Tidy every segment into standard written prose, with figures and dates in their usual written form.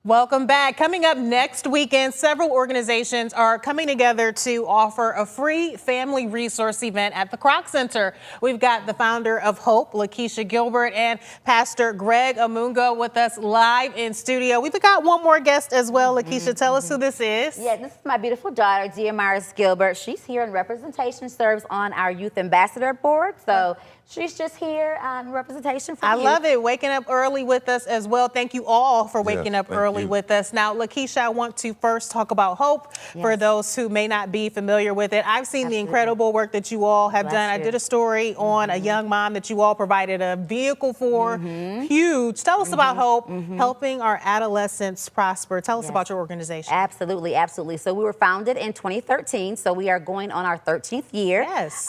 Welcome back. Coming up next weekend, several organizations are coming together to offer a free family resource event at the Kroc Center. We've got the founder of Hope, Lakeisha Gilbert, and Pastor Greg Amungo with us live in studio. We've got one more guest as well. Lakeisha, tell us who this is. Yeah, this is my beautiful daughter, Gia Myers Gilbert. She's here in representation, serves on our Youth Ambassador Board. So she's just here in representation for I you. love it. Waking up early with us as well. Thank you all for waking up early with us. Now, Lakeisha, I want to first talk about Hope for those who may not be familiar with it. I've seen the incredible work that you all have done. I did a story on a young mom that you all provided a vehicle for. Huge. Tell us about Hope, helping our adolescents prosper. Tell us about your organization. Absolutely, absolutely. So we were founded in 2013, so we are going on our 13th year. Yes.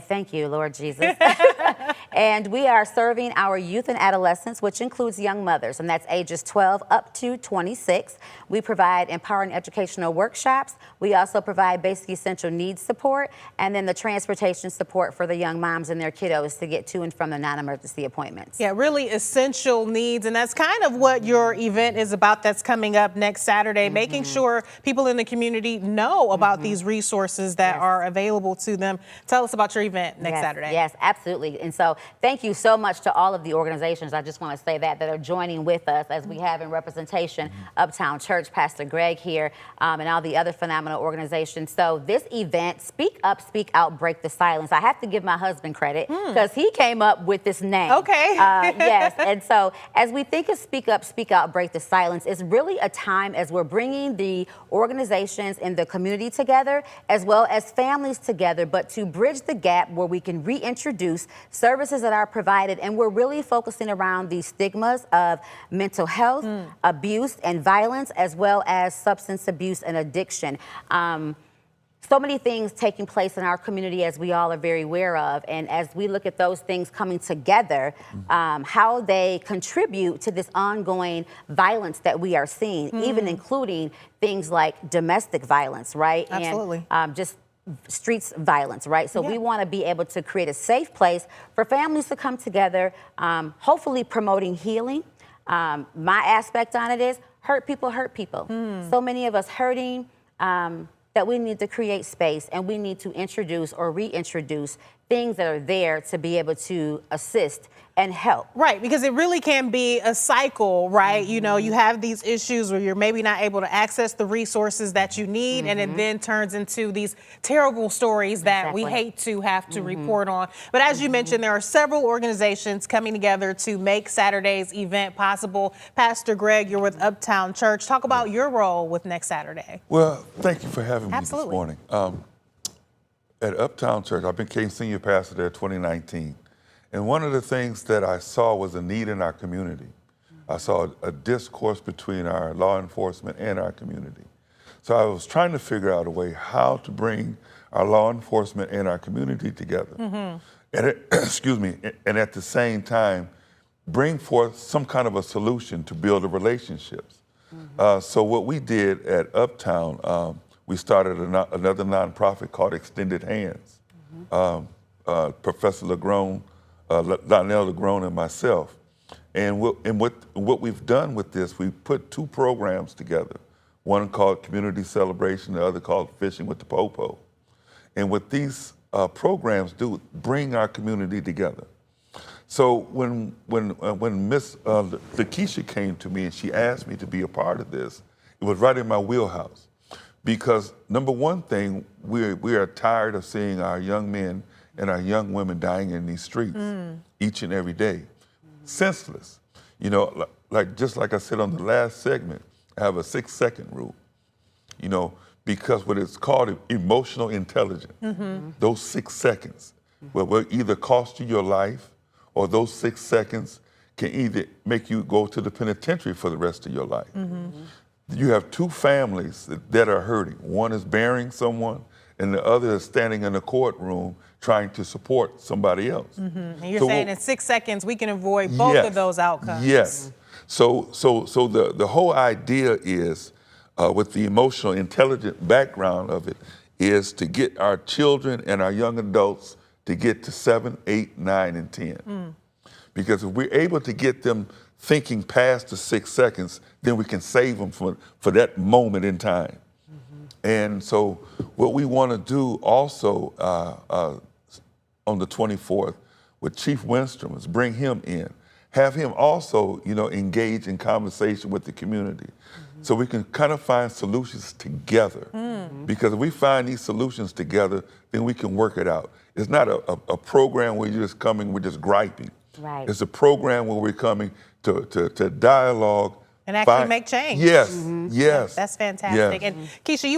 Thank you, Lord Jesus. And we are serving our youth and adolescents, which includes young mothers, and that's ages 12 up to 26. We provide empowering educational workshops. We also provide basic essential needs support, and then the transportation support for the young moms and their kiddos to get to and from the non-emergency appointments. Yeah, really essential needs, and that's kind of what your event is about that's coming up next Saturday, making sure people in the community know about these resources that are available to them. Tell us about your event next Saturday. Yes, absolutely. And so thank you so much to all of the organizations, I just want to say that are joining with us as we have in representation Uptown Church, Pastor Greg here, and all the other phenomenal organizations. So this event, Speak Up, Speak Out, Break the Silence. I have to give my husband credit because he came up with this name. Okay. Yes, and so as we think of Speak Up, Speak Out, Break the Silence, it's really a time as we're bringing the organizations in the community together as well as families together, but to bridge the gap where we can reintroduce services that are provided, and we're really focusing around these stigmas of mental health, abuse, and violence, as well as substance abuse and addiction. So many things taking place in our community, as we all are very aware of, and as we look at those things coming together, how they contribute to this ongoing violence that we are seeing, even including things like domestic violence, right? Absolutely. And just streets violence, right? So we want to be able to create a safe place for families to come together, hopefully promoting healing. My aspect on it is hurt people hurt people. So many of us hurting that we need to create space, and we need to introduce or reintroduce things that are there to be able to assist and help. Right, because it really can be a cycle, right? You know, you have these issues where you're maybe not able to access the resources that you need, and it then turns into these terrible stories that we hate to have to report on. But as you mentioned, there are several organizations coming together to make Saturday's event possible. Pastor Greg, you're with Uptown Church. Talk about your role with next Saturday. Well, thank you for having me this morning. At Uptown Church, I became senior pastor there in 2019. And one of the things that I saw was a need in our community. I saw a discourse between our law enforcement and our community. So I was trying to figure out a way how to bring our law enforcement and our community together. And excuse me, and at the same time, bring forth some kind of a solution to build the relationships. So what we did at Uptown, we started another nonprofit called Extended Hands. Professor Donnell LeGrone and myself. And what we've done with this, we put two programs together. One called Community Celebration, the other called Fishing with the Popo. And what these programs do, bring our community together. So when Miss Lakeisha came to me and she asked me to be a part of this, it was right in my wheelhouse. Because number one thing, we are tired of seeing our young men and our young women dying in these streets each and every day. Senseless. You know, just like I said on the last segment, I have a 6-second rule. You know, because what it's called emotional intelligence. Those 6 seconds will either cost you your life, or those 6 seconds can either make you go to the penitentiary for the rest of your life. You have two families that are hurting. One is burying someone, and the other is standing in the courtroom trying to support somebody else. And you're saying in 6 seconds we can avoid both of those outcomes. Yes. So the whole idea is, with the emotional intelligent background of it, is to get our children and our young adults to get to 7, 8, 9, and 10. Because if we're able to get them thinking past the 6 seconds, then we can save them for that moment in time. And so what we want to do also on the 24th with Chief Winstrom is bring him in, have him also, engage in conversation with the community. So we can kind of find solutions together. Because if we find these solutions together, then we can work it out. It's not a program where you're just coming, we're just griping. Right. It's a program where we're coming to dialogue. And actually make change. Yes, yes. That's fantastic. Yes. And Lakeisha,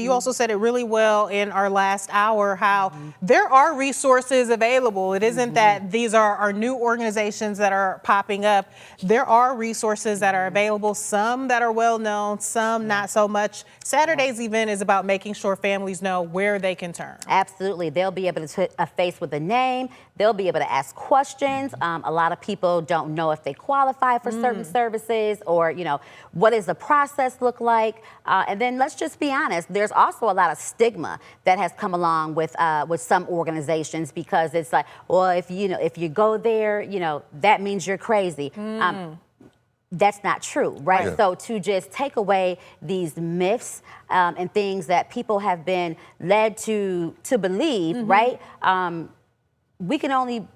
you also said it really well in our last hour, how there are resources available. It isn't that these are new organizations that are popping up. There are resources that are available, some that are well known, some not so much. Saturday's event is about making sure families know where they can turn. Absolutely. They'll be able to put a face with a name. They'll be able to ask questions. A lot of people don't know if they qualify for certain services, or, what does the process look like? And then let's just be honest, there's also a lot of stigma that has come along with some organizations, because it's like, well, if you go there, that means you're crazy. That's not true, right? Yeah. So to just take away these myths and things that people have been led to believe, right? We can only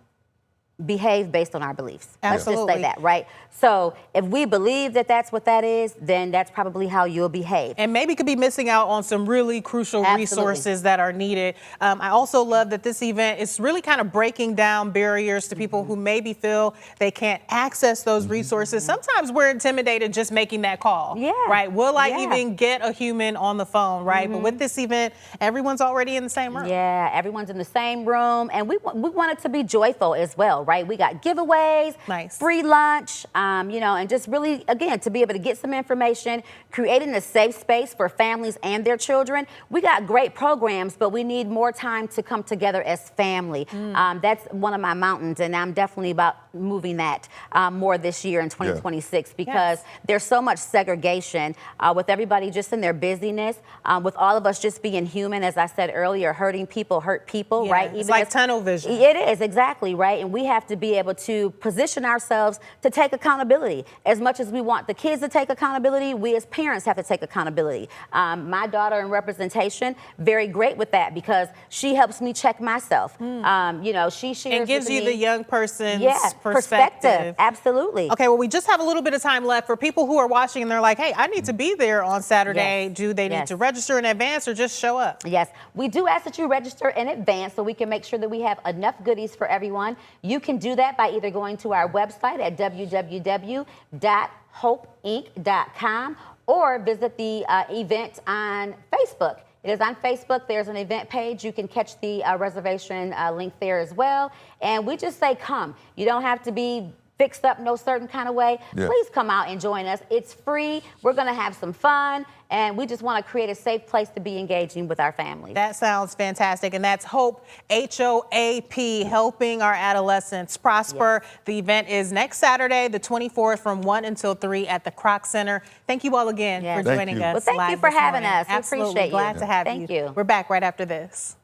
behave based on our beliefs. Absolutely. Let's just say that, right? So if we believe that that's what that is, then that's probably how you'll behave. And maybe could be missing out on some really crucial Absolutely. resources that are needed. I also love that this event is really kind of breaking down barriers to people who maybe feel they can't access those resources. Sometimes we're intimidated just making that call. Yeah. Right? Will I Yeah. even get a human on the phone, right? But with this event, everyone's already in the same room. Yeah, everyone's in the same room, and we want it to be joyful as well, right? We got giveaways, Nice. free lunch, and just really, again, to be able to get some information, creating a safe space for families and their children. We got great programs, but we need more time to come together as family. That's one of my mountains, and I'm definitely about moving that more this year in 2026, because there's so much segregation with everybody just in their busyness, with all of us just being human, as I said earlier, hurting people hurt people, Yeah, right? it's like tunnel vision. It is, exactly, right? And we have to be able to position ourselves to take accountability. As much as we want the kids to take accountability, we as parents have to take accountability. My daughter in representation, very great with that, because she helps me check myself. She shares And gives with you me, the young person's perspective. Absolutely. Okay, well, we just have a little bit of time left for people who are watching and they're like, hey, I need to be there on Saturday. Yes. Do they need Yes. to register in advance or just show up? Yes, we do ask that you register in advance so we can make sure that we have enough goodies for everyone. You can do that by either going to our website at www.hopeinc.com or visit the event on Facebook. It is on Facebook. There's an event page. You can catch the reservation link there as well. And we just say come. You don't have to be fixed up no certain kind of way. Yeah. Please come out and join us. It's free. We're going to have some fun. And we just want to create a safe place to be engaging with our families. That sounds fantastic. And that's HOPE, H-O-A-P, Helping Our Adolescents Prosper. Yes. The event is next Saturday, the 24th, from 1 until 3 at the Kroc Center. Thank you all again Yes. for Thank joining you. us. Well, thank you live for this having morning. us. We Absolutely. appreciate you. Glad to have Thank you. We're back right after this.